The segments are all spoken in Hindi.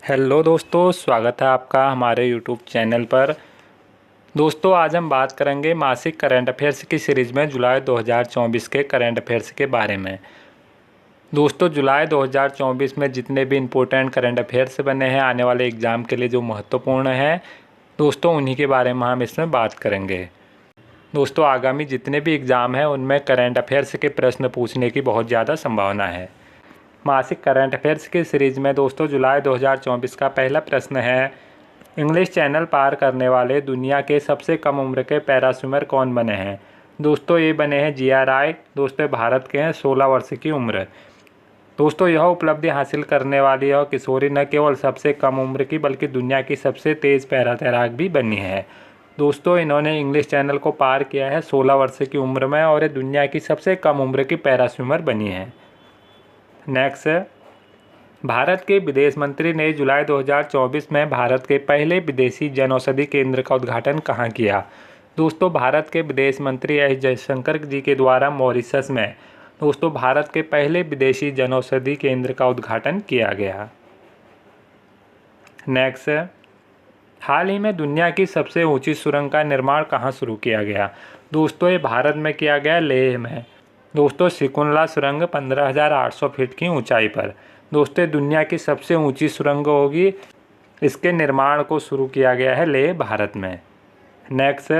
हेलो दोस्तों, स्वागत है आपका हमारे यूट्यूब चैनल पर। दोस्तों, आज हम बात करेंगे मासिक करंट अफेयर्स की सीरीज़ में जुलाई 2024 के करंट अफेयर्स के बारे में। दोस्तों, जुलाई 2024 में जितने भी इम्पोर्टेंट करंट अफेयर्स बने हैं आने वाले एग्ज़ाम के लिए जो महत्वपूर्ण हैं, दोस्तों उन्हीं के बारे में हम इसमें बात करेंगे। दोस्तों, आगामी जितने भी एग्ज़ाम हैं उनमें करंट अफेयर्स के प्रश्न पूछने की बहुत ज़्यादा संभावना है। मासिक करंट अफेयर्स की सीरीज़ में दोस्तों जुलाई 2024 का पहला प्रश्न है, इंग्लिश चैनल पार करने वाले दुनिया के सबसे कम उम्र के पैरास्विमर कौन बने हैं। दोस्तों ये बने हैं जिया राय। दोस्तों भारत के हैं, 16 वर्ष की उम्र। दोस्तों यह उपलब्धि हासिल करने वाली यह किशोरी न केवल सबसे कम उम्र की बल्कि दुनिया की सबसे तेज़ पैरा तैराक भी बनी है। दोस्तों इन्होंने इंग्लिश चैनल को पार किया है 16 वर्ष की उम्र में और ये दुनिया की सबसे कम उम्र की पैरास्विमर बनी है। नेक्स्ट है, भारत के विदेश मंत्री ने जुलाई 2024 में भारत के पहले विदेशी जनौषधि केंद्र का उद्घाटन कहाँ किया। दोस्तों भारत के विदेश मंत्री एस जयशंकर जी के द्वारा मॉरिशस में दोस्तों भारत के पहले विदेशी जनौषधि केंद्र का उद्घाटन किया गया। नेक्स्ट है, हाल ही में दुनिया की सबसे ऊंची सुरंग का निर्माण कहाँ शुरू किया गया। दोस्तों ये भारत में किया गया, लेह में। दोस्तों सिकुनला सुरंग 15,800 फीट की ऊंचाई पर। दोस्तों दुनिया की सबसे ऊंची सुरंग होगी, इसके निर्माण को शुरू किया गया है लेह, भारत में। नेक्स्ट,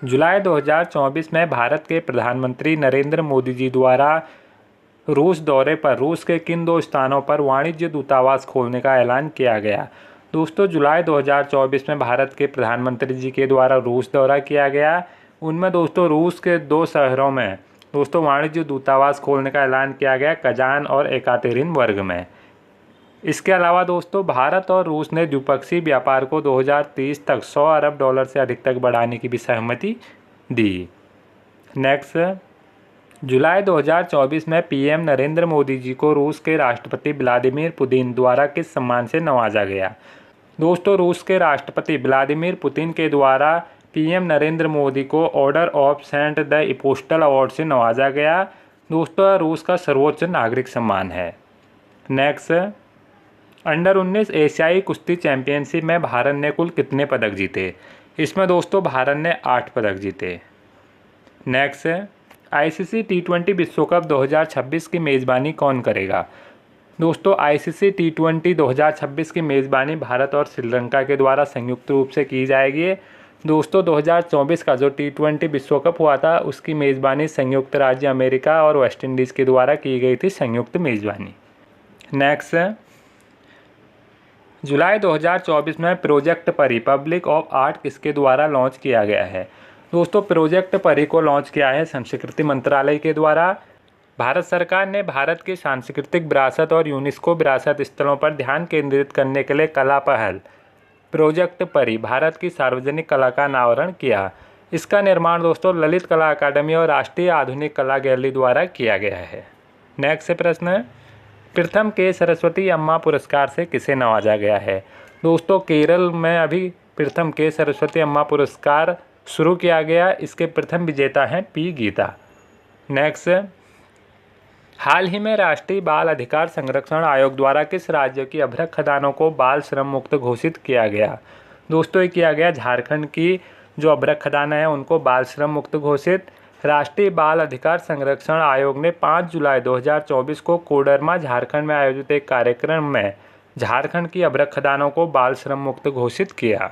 जुलाई 2024 में भारत के प्रधानमंत्री नरेंद्र मोदी जी द्वारा रूस दौरे पर रूस के किन दो स्थानों पर वाणिज्य दूतावास खोलने का ऐलान किया गया। दोस्तों जुलाई 2024 में भारत के प्रधानमंत्री जी के द्वारा रूस दौरा किया गया। उनमें दोस्तों रूस के 2 शहरों में दोस्तों वाणिज्य दूतावास खोलने का ऐलान किया गया, कजान और एकातेरिनबर्ग में। इसके अलावा दोस्तों भारत और रूस ने द्विपक्षीय व्यापार को 2030 तक 100 अरब डॉलर से अधिक तक बढ़ाने की भी सहमति दी। नेक्स्ट, जुलाई 2024 में पीएम नरेंद्र मोदी जी को रूस के राष्ट्रपति व्लादिमीर पुतिन द्वारा किस सम्मान से नवाजा गया। दोस्तों रूस के राष्ट्रपति व्लादिमीर पुतिन के द्वारा पीएम नरेंद्र मोदी को order of saint the apostle award से नवाजा गया। दोस्तों रूस का सर्वोच्च नागरिक सम्मान है। नेक्स्ट, अंडर 19 एशियाई कुश्ती चैंपियनशिप में भारत ने कुल कितने पदक जीते। इसमें दोस्तों भारत ने 8 पदक जीते। नेक्स्ट, आईसीसी टी20 विश्व कप 2026 की मेज़बानी कौन करेगा। दोस्तों आईसीसी टी20 2026 की मेज़बानी भारत और श्रीलंका के द्वारा संयुक्त रूप से की जाएगी। दोस्तों 2024 का जो टी20 विश्व कप हुआ था उसकी मेज़बानी संयुक्त राज्य अमेरिका और वेस्ट इंडीज़ के द्वारा की गई थी, संयुक्त मेज़बानी। नेक्स्ट, जुलाई 2024 में प्रोजेक्ट परी पब्लिक ऑफ आर्ट किसके द्वारा लॉन्च किया गया है। दोस्तों प्रोजेक्ट परी को लॉन्च किया है संस्कृति मंत्रालय के द्वारा। भारत सरकार ने भारत की सांस्कृतिक विरासत और यूनेस्को विरासत स्थलों पर ध्यान केंद्रित करने के लिए कला पहल प्रोजेक्ट परी भारत की सार्वजनिक कला का अनावरण किया। इसका निर्माण दोस्तों ललित कला अकादमी और राष्ट्रीय आधुनिक कला गैलरी द्वारा किया गया है। नेक्स्ट प्रश्न है, प्रथम के सरस्वती अम्मा पुरस्कार से किसे नवाजा गया है। दोस्तों केरल में अभी प्रथम के सरस्वती अम्मा पुरस्कार शुरू किया गया, इसके प्रथम विजेता हैं पी गीता। नेक्स्ट, हाल ही में राष्ट्रीय बाल अधिकार संरक्षण आयोग द्वारा किस राज्य की अभ्रक खदानों को बाल श्रम मुक्त घोषित किया गया। दोस्तों ये किया गया झारखंड की जो अभ्रक खदान है उनको बाल श्रम मुक्त घोषित। राष्ट्रीय बाल अधिकार संरक्षण आयोग ने 5 जुलाई 2024 को कोडरमा झारखंड में आयोजित एक कार्यक्रम में झारखंड की अभ्रक खदानों को बाल श्रम मुक्त घोषित किया।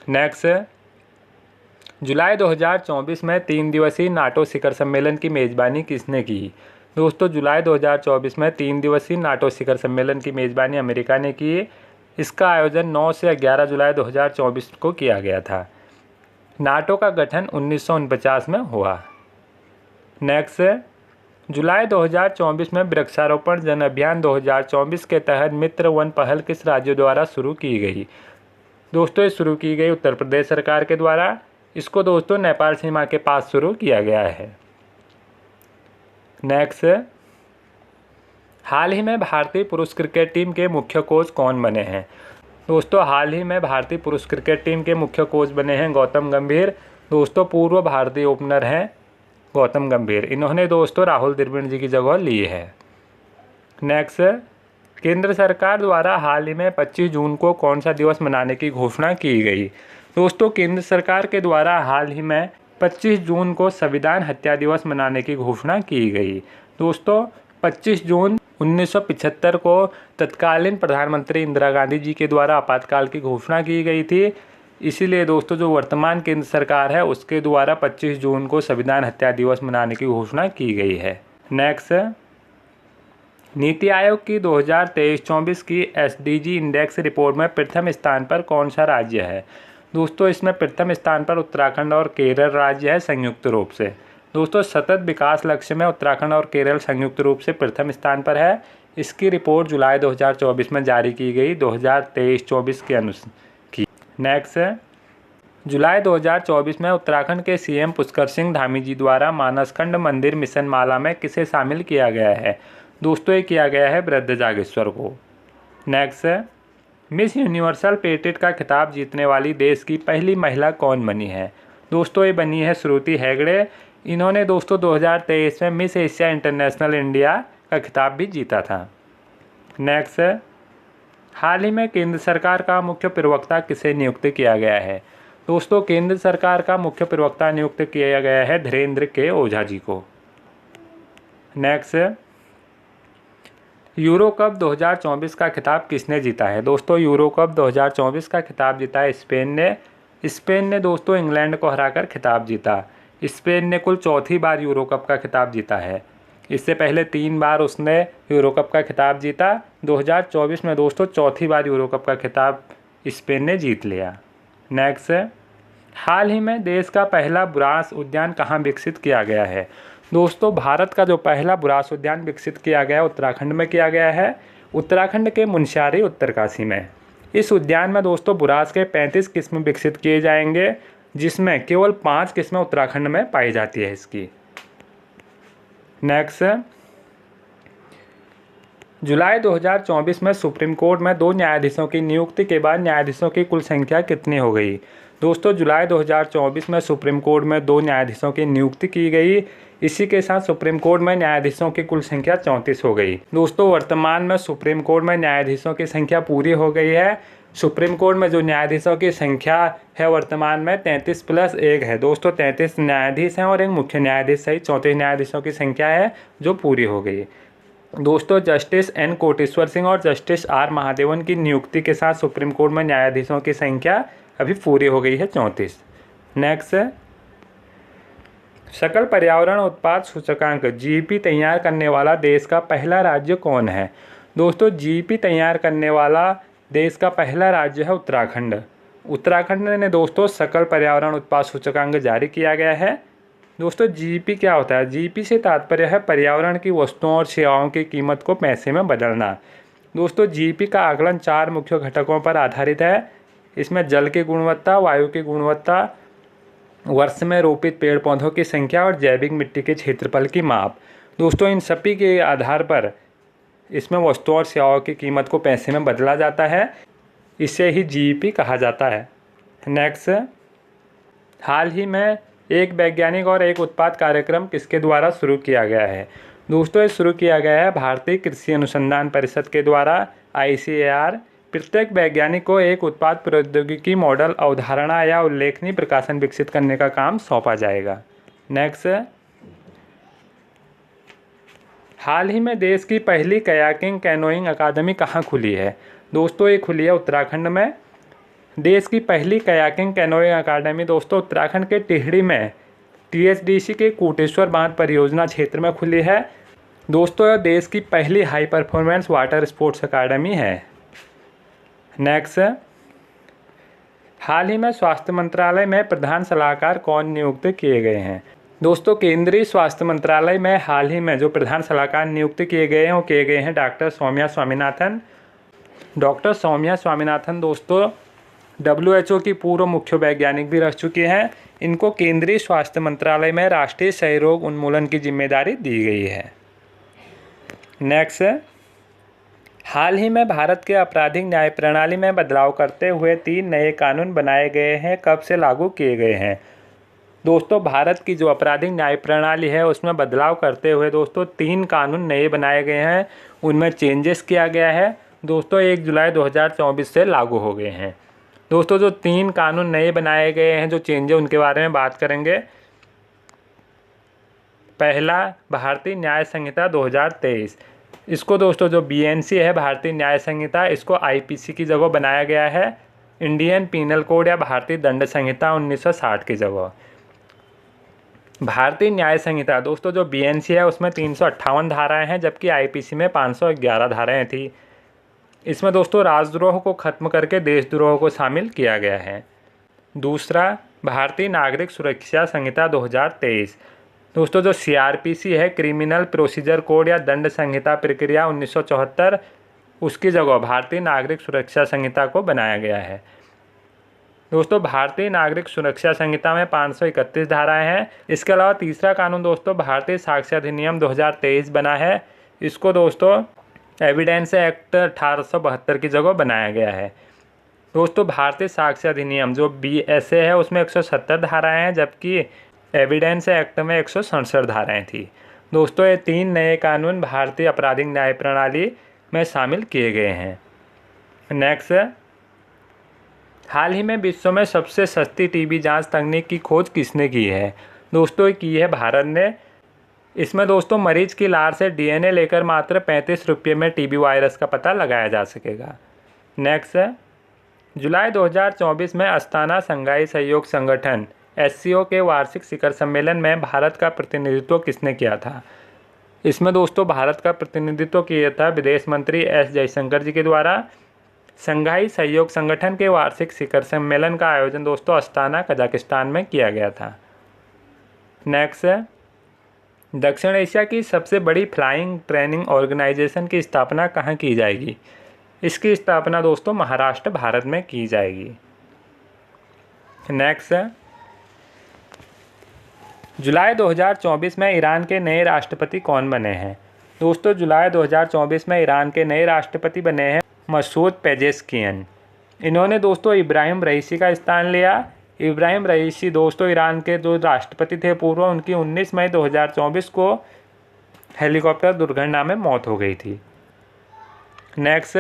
नेक्स्ट, जुलाई 2024 में 3 दिवसीय नाटो शिखर सम्मेलन की मेज़बानी किसने की। दोस्तों जुलाई 2024 में 3 दिवसीय नाटो शिखर सम्मेलन की मेज़बानी अमेरिका ने की। इसका आयोजन 9 से 11 जुलाई 2024 को किया गया था। नाटो का गठन 1949 में हुआ। नेक्स्ट, जुलाई 2024 में वृक्षारोपण जन अभियान 2024 के तहत मित्र वन पहल किस राज्य द्वारा शुरू की गई। दोस्तों ये शुरू की गई उत्तर प्रदेश सरकार के द्वारा। इसको दोस्तों नेपाल सीमा के पास शुरू किया गया है। नेक्स्ट, हाल ही में भारतीय पुरुष क्रिकेट टीम के मुख्य कोच कौन बने हैं। दोस्तों हाल ही में भारतीय पुरुष क्रिकेट टीम के मुख्य कोच बने हैं गौतम गंभीर। दोस्तों पूर्व भारतीय ओपनर हैं गौतम गंभीर। इन्होंने दोस्तों राहुल द्रविड़ जी की जगह ली है। नेक्स्ट, केंद्र सरकार द्वारा हाल ही में 25 जून को कौन सा दिवस मनाने की घोषणा की गई? दोस्तों केंद्र सरकार के द्वारा हाल ही में 25 जून को संविधान हत्या दिवस मनाने की घोषणा की गई। दोस्तों 25 जून 1975 को तत्कालीन प्रधानमंत्री इंदिरा गांधी जी के द्वारा आपातकाल की घोषणा की गई थी। इसीलिए दोस्तों जो वर्तमान केंद्र सरकार है उसके द्वारा 25 जून को संविधान हत्या दिवस मनाने की घोषणा की गई है। नेक्स्ट, नीति आयोग की 2023-24 की SDG इंडेक्स रिपोर्ट में प्रथम स्थान पर कौन सा राज्य है? दोस्तों इसमें प्रथम स्थान पर उत्तराखंड और केरल राज्य है संयुक्त रूप से। दोस्तों सतत विकास लक्ष्य में उत्तराखंड और केरल संयुक्त रूप से प्रथम स्थान पर है। इसकी रिपोर्ट जुलाई 2024 में जारी की गई 2023-24 के अनुसार। नेक्स्ट, जुलाई 2024 में उत्तराखंड के CM पुष्कर सिंह धामी जी द्वारा मानसखंड मंदिर मिशन माला में किसे शामिल किया गया है? दोस्तों ये किया गया है वृद्ध जागेश्वर को। नेक्स्ट, मिस यूनिवर्सल पेटेंट का खिताब जीतने वाली देश की पहली महिला कौन बनी है? दोस्तों ये बनी है श्रुति हेगड़े। इन्होंने दोस्तों 2023 में मिस एशिया इंटरनेशनल इंडिया का खिताब भी जीता था। नेक्स्ट, हाल ही में केंद्र सरकार का मुख्य प्रवक्ता किसे नियुक्त किया गया है? दोस्तों केंद्र सरकार का मुख्य प्रवक्ता नियुक्त किया गया है धीरेन्द्र के ओझा जी को। नेक्स्ट, यूरो कप 2024 का खिताब किसने जीता है? दोस्तों यूरो कप 2024 का खिताब जीता है स्पेन ने दोस्तों इंग्लैंड को हराकर खिताब जीता। स्पेन ने कुल चौथी बार यूरो कप का खिताब जीता है। इससे पहले 3 बार उसने यूरो कप का खिताब जीता। 2024 में दोस्तों चौथी बार यूरो कप का खिताब स्पेन ने जीत लिया। नेक्स्ट, हाल ही में देश का पहला बुरांश उद्यान कहाँ विकसित किया गया है? दोस्तों भारत का जो पहला बुरांश उद्यान विकसित किया गया उत्तराखंड में किया गया है, उत्तराखंड के मुनस्यारी उत्तरकाशी में। इस उद्यान में दोस्तों बुरांश के 35 किस्म विकसित किए जाएंगे, जिसमें केवल 5 किस्में उत्तराखंड में पाई जाती है इसकी। नेक्स्ट, जुलाई 2024 में सुप्रीम कोर्ट में 2 न्यायाधीशों की नियुक्ति के बाद न्यायाधीशों की कुल संख्या कितनी हो गई? दोस्तों जुलाई 2024 में सुप्रीम कोर्ट में 2 न्यायाधीशों की नियुक्ति की गई। इसी के साथ सुप्रीम कोर्ट में न्यायाधीशों की कुल संख्या 34 हो गई। दोस्तों वर्तमान में सुप्रीम कोर्ट में न्यायाधीशों की संख्या पूरी हो गई है। सुप्रीम कोर्ट में जो न्यायाधीशों की संख्या है वर्तमान में 33 + 1 है। दोस्तों 33 न्यायाधीश हैं और एक मुख्य न्यायाधीश सहित 34 न्यायाधीशों की संख्या है जो पूरी हो गई। दोस्तों जस्टिस N कोटेश्वर सिंह और जस्टिस R महादेवन की नियुक्ति के साथ सुप्रीम कोर्ट में न्यायाधीशों की संख्या अभी पूरी हो गई है 34। नेक्स्ट, सकल पर्यावरण उत्पाद सूचकांक GEP तैयार करने वाला देश का पहला राज्य कौन है? दोस्तों GEP तैयार करने वाला देश का पहला राज्य है उत्तराखंड। उत्तराखंड ने दोस्तों सकल पर्यावरण उत्पाद सूचकांक जारी किया गया है। दोस्तों GEP क्या होता है? GEP से तात्पर्य है पर्यावरण की वस्तुओं और सेवाओं की कीमत को पैसे में बदलना। दोस्तों GEP का आकलन 4 मुख्य घटकों पर आधारित है। इसमें जल की गुणवत्ता, वायु की गुणवत्ता, वर्ष में रोपित पेड़ पौधों की संख्या और जैविक मिट्टी के क्षेत्रफल की माप। दोस्तों इन सभी के आधार पर इसमें वस्तुओं और सेवाओं की कीमत को पैसे में बदला जाता है। इसे ही GEP कहा जाता है। नेक्स्ट, हाल ही में एक वैज्ञानिक और एक उत्पाद कार्यक्रम किसके द्वारा शुरू किया गया है? दोस्तों ये शुरू किया गया है भारतीय कृषि अनुसंधान परिषद के द्वारा ICAR। प्रत्येक वैज्ञानिक को एक उत्पाद प्रौद्योगिकी मॉडल, अवधारणा या उल्लेखनीय प्रकाशन विकसित करने का काम सौंपा जाएगा। नेक्स्ट, हाल ही में देश की पहली कयाकिंग कैनोइंग अकादमी कहाँ खुली है? दोस्तों ये खुली है उत्तराखंड में। देश की पहली कयाकिंग कैनोइंग अकादमी दोस्तों उत्तराखंड के टिहरी में THDC के कोटेश्वर बांध परियोजना क्षेत्र में खुली है। दोस्तों यह देश की पहली high performance water sports academy है। नेक्स्ट, हाल ही में स्वास्थ्य मंत्रालय में प्रधान सलाहकार कौन नियुक्त किए गए हैं? दोस्तों केंद्रीय स्वास्थ्य मंत्रालय में हाल ही में जो प्रधान सलाहकार नियुक्त किए गए हैं वो किए गए हैं डॉक्टर सौम्या स्वामीनाथन। डॉक्टर सौम्या स्वामीनाथन दोस्तों WHO की पूर्व मुख्य वैज्ञानिक भी रह चुकी हैं। इनको केंद्रीय स्वास्थ्य मंत्रालय में राष्ट्रीय क्षय रोग उन्मूलन की जिम्मेदारी दी गई है। नेक्स्ट, हाल ही में भारत के आपराधिक न्याय प्रणाली में बदलाव करते हुए 3 नए कानून बनाए गए हैं। कब से लागू किए गए हैं? दोस्तों भारत की जो आपराधिक न्याय प्रणाली है उसमें बदलाव करते हुए दोस्तों 3 कानून नए बनाए गए हैं, उनमें चेंजेस किया गया है दोस्तों, 1 जुलाई 2024 से लागू हो गए हैं। दोस्तों जो 3 कानून नए बनाए गए हैं, जो चेंज है, उनके बारे में बात करेंगे। पहला, भारतीय न्याय संहिता 2023। इसको दोस्तों जो बीएनसी है, भारतीय न्याय संहिता, इसको आईपीसी की जगह बनाया गया है, इंडियन पीनल कोड या भारतीय दंड संहिता 1960 की जगह। भारतीय न्याय संहिता दोस्तों जो बीएनसी है उसमें 358 धाराएं हैं, जबकि आईपीसी में 511 धाराएं थी। इसमें दोस्तों राजद्रोह को खत्म करके देशद्रोह को शामिल किया गया है। दूसरा, भारतीय नागरिक सुरक्षा संहिता 2023। दोस्तों जो सीआरपीसी है, क्रिमिनल प्रोसीजर कोड या दंड संहिता प्रक्रिया 1974, उसकी जगह भारतीय नागरिक सुरक्षा संहिता को बनाया गया है। दोस्तों भारतीय नागरिक सुरक्षा संहिता में 531 धाराएं हैं। इसके अलावा तीसरा कानून दोस्तों भारतीय साक्ष्य अधिनियम 2023 बना है। इसको दोस्तों एविडेंस एक्ट 1872 की जगह बनाया गया है। दोस्तों भारतीय साक्ष्य अधिनियम जो बीएसए है उसमें 170 धाराएं हैं, जबकि एविडेंस एक्ट में 167 धाराएं थी। दोस्तों ये 3 नए कानून भारतीय आपराधिक न्याय प्रणाली में शामिल किए गए हैं। नेक्स्ट, हाल ही में विश्व में सबसे सस्ती टीबी जांच तकनीक की खोज किसने की है? दोस्तों की है भारत ने। इसमें दोस्तों मरीज की लार से डीएनए लेकर मात्र 35 रुपये में टीबी वायरस का पता लगाया जा सकेगा। नेक्स्ट है, जुलाई 2024 में अस्ताना शंघाई सहयोग संगठन एससीओ के वार्षिक शिखर सम्मेलन में भारत का प्रतिनिधित्व किसने किया था? इसमें दोस्तों भारत का प्रतिनिधित्व किया था विदेश मंत्री एस जयशंकर जी के द्वारा। शंघाई सहयोग संगठन के वार्षिक शिखर सम्मेलन का आयोजन दोस्तों अस्ताना कजाकिस्तान में किया गया था। नेक्स्ट है, दक्षिण एशिया की सबसे बड़ी फ्लाइंग ट्रेनिंग ऑर्गेनाइजेशन की स्थापना कहाँ की जाएगी? इसकी स्थापना दोस्तों महाराष्ट्र भारत में की जाएगी। नेक्स्ट है, जुलाई 2024 में ईरान के नए राष्ट्रपति कौन बने हैं? दोस्तों जुलाई 2024 में ईरान के नए राष्ट्रपति बने हैं मसूद पेजेश्कियन। इन्होंने दोस्तों इब्राहिम रईसी का स्थान लिया। इब्राहिम रईसी दोस्तों ईरान के जो राष्ट्रपति थे पूर्व, उनकी 19 मई 2024 को हेलीकॉप्टर दुर्घटना में मौत हो गई थी। नेक्स्ट,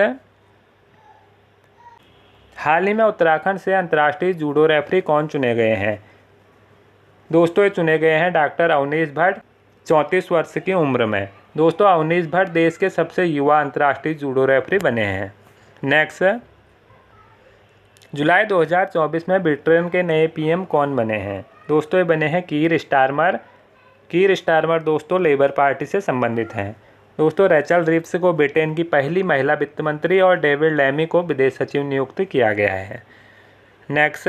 हाल ही में उत्तराखंड से अंतर्राष्ट्रीय जूडो रेफरी कौन चुने गए हैं? दोस्तों ये चुने गए हैं डॉक्टर अवनीश भट्ट, 34 वर्ष की उम्र में। दोस्तों अवनीश भट्ट देश के सबसे युवा अंतर्राष्ट्रीय जूडो रेफरी बने हैं। नेक्स्ट, जुलाई 2024 में ब्रिटेन के नए पीएम कौन बने हैं? दोस्तों ये बने हैं कीर स्टारमर। कीर स्टारमर दोस्तों लेबर पार्टी से संबंधित हैं। दोस्तों रेचल रिव्स को ब्रिटेन की पहली महिला वित्त मंत्री और डेविड लैमी को विदेश सचिव नियुक्त किया गया है। नेक्स्ट,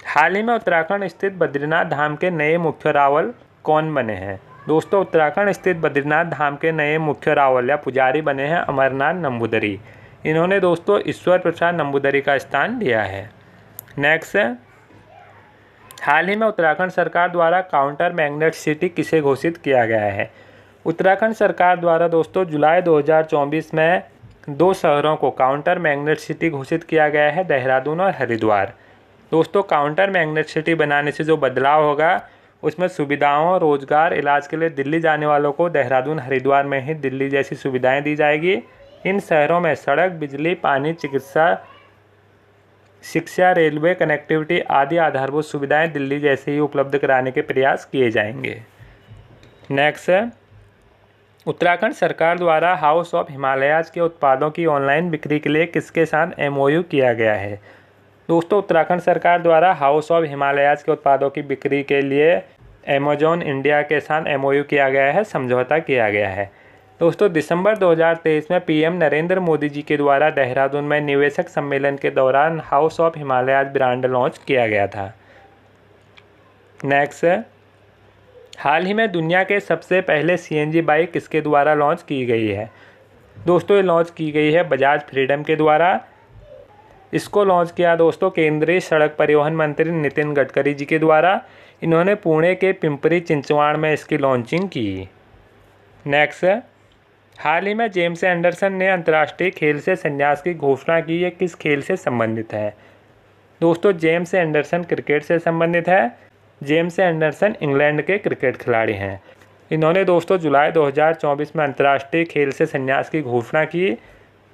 हाल ही में उत्तराखंड स्थित बद्रीनाथ धाम के नए मुख्य रावल कौन बने हैं? दोस्तों उत्तराखंड स्थित बद्रीनाथ धाम के नए मुख्य रावल या पुजारी बने हैं अमरनाथ नंबूदरी। इन्होंने दोस्तों ईश्वर प्रसाद नंबूदरी का स्थान लिया है। नेक्स्ट, हाल ही में उत्तराखंड सरकार द्वारा काउंटर मैग्नेट सिटी किसे घोषित किया गया है? उत्तराखंड सरकार द्वारा दोस्तों जुलाई 2024 में 2 शहरों को काउंटर मैग्नेट सिटी घोषित किया गया है, देहरादून और हरिद्वार। दोस्तों काउंटर मैग्नेट सिटी बनाने से जो बदलाव होगा उसमें सुविधाओं, रोजगार, इलाज के लिए दिल्ली जाने वालों को देहरादून, हरिद्वार में ही दिल्ली जैसी सुविधाएं दी जाएगी। इन शहरों में सड़क, बिजली, पानी, चिकित्सा, शिक्षा, रेलवे कनेक्टिविटी आदि आधारभूत सुविधाएं दिल्ली जैसे ही उपलब्ध कराने के प्रयास किए जाएंगे। नेक्स्ट है, उत्तराखंड सरकार द्वारा हाउस ऑफ हिमालयाज के उत्पादों की ऑनलाइन बिक्री के लिए किसके साथ एमओयू किया गया है? दोस्तों उत्तराखंड सरकार द्वारा हाउस ऑफ हिमालयाज के उत्पादों की बिक्री के लिए अमेजॉन इंडिया के साथ एमओयू किया गया है, समझौता किया गया है। दोस्तों दिसंबर 2023 में पीएम नरेंद्र मोदी जी के द्वारा देहरादून में निवेशक सम्मेलन के दौरान house of Himalayas brand launch किया गया था। नेक्स्ट, हाल ही में दुनिया के सबसे पहले सीएनजी बाइक किसके द्वारा लॉन्च की गई है? दोस्तों ये लॉन्च की गई है बजाज फ्रीडम के द्वारा। इसको लॉन्च किया दोस्तों केंद्रीय सड़क परिवहन मंत्री नितिन गडकरी जी के द्वारा। इन्होंने पुणे के पिंपरी चिंचवाड़ में इसकी लॉन्चिंग की। नेक्स्ट, हाल ही में जेम्स एंडरसन ने अंतर्राष्ट्रीय खेल से संन्यास की घोषणा की। ये किस खेल से संबंधित है? दोस्तों जेम्स एंडरसन क्रिकेट से संबंधित है। जेम्स एंडरसन इंग्लैंड के क्रिकेट खिलाड़ी हैं। इन्होंने दोस्तों जुलाई 2024 में अंतर्राष्ट्रीय खेल से संन्यास की घोषणा की।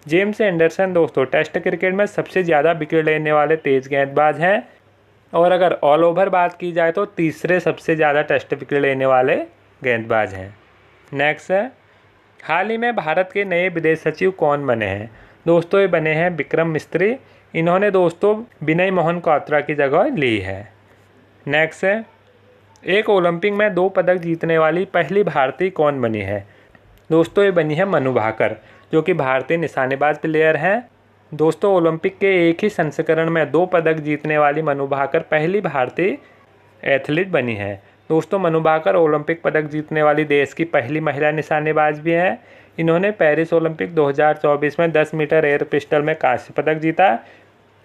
जेम्स एंडरसन दोस्तों टेस्ट क्रिकेट में सबसे ज़्यादा विकेट लेने वाले तेज गेंदबाज हैं और अगर ऑल ओवर बात की जाए तो तीसरे सबसे ज़्यादा टेस्ट विकेट लेने वाले गेंदबाज हैं। नेक्स्ट है, हाल ही में भारत के नए विदेश सचिव कौन बने हैं? दोस्तों ये बने हैं विक्रम मिस्त्री। इन्होंने दोस्तों विनय मोहन क्वात्रा की जगह ली है। नेक्स्ट है, एक ओलंपिक में 2 पदक जीतने वाली पहली भारतीय कौन बनी है? दोस्तों ये बनी है मनु भाकर, जो कि भारतीय निशानेबाज प्लेयर हैं। दोस्तों ओलंपिक के एक ही संस्करण में 2 पदक जीतने वाली मनु भाकर पहली भारतीय एथलीट बनी है। दोस्तों मनु भाकर ओलंपिक पदक जीतने वाली देश की पहली महिला निशानेबाज भी हैं। इन्होंने पेरिस ओलंपिक 2024 में 10 मीटर एयर पिस्टल में कांस्य पदक जीता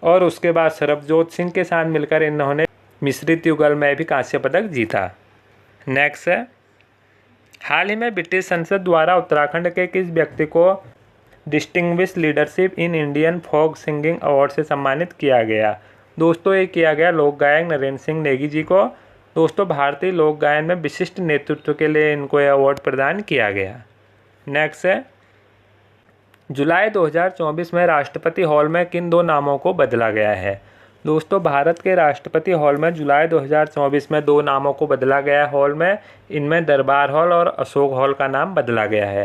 और उसके बाद सरबजोत सिंह के साथ मिलकर इन्होंने मिश्रित युगल में भी कांस्य पदक जीता। नेक्स्ट है, हाल ही में ब्रिटिश संसद द्वारा उत्तराखंड के किस व्यक्ति को distinguish leadership in Indian folk singing award से सम्मानित किया गया? दोस्तों ये किया गया लोक गायक नरेंद्र सिंह नेगी जी को। दोस्तों भारतीय लोक गायन में विशिष्ट नेतृत्व के लिए इनको यह अवार्ड प्रदान किया गया। नेक्स्ट है, जुलाई 2024 में राष्ट्रपति हॉल में किन 2 नामों को बदला गया है? दोस्तों भारत के राष्ट्रपति हॉल में जुलाई 2024 में 2 नामों को बदला गया है हॉल में। इनमें दरबार हॉल और अशोक हॉल का नाम बदला गया है।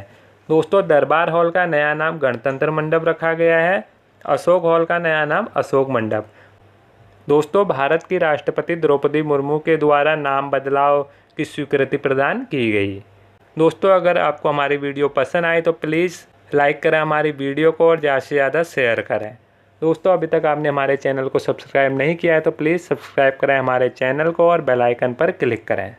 दोस्तों दरबार हॉल का नया नाम गणतंत्र मंडप रखा गया है। अशोक हॉल का नया नाम अशोक मंडप। दोस्तों भारत की राष्ट्रपति द्रौपदी मुर्मू के द्वारा नाम बदलाव की स्वीकृति प्रदान की गई। दोस्तों अगर आपको हमारी वीडियो पसंद आई तो प्लीज़ लाइक करें हमारी वीडियो को और ज़्यादा से ज़्यादा शेयर करें। दोस्तों अभी तक आपने हमारे चैनल को सब्सक्राइब नहीं किया है तो प्लीज़ सब्सक्राइब करें हमारे चैनल को और बेल आइकन पर क्लिक करें।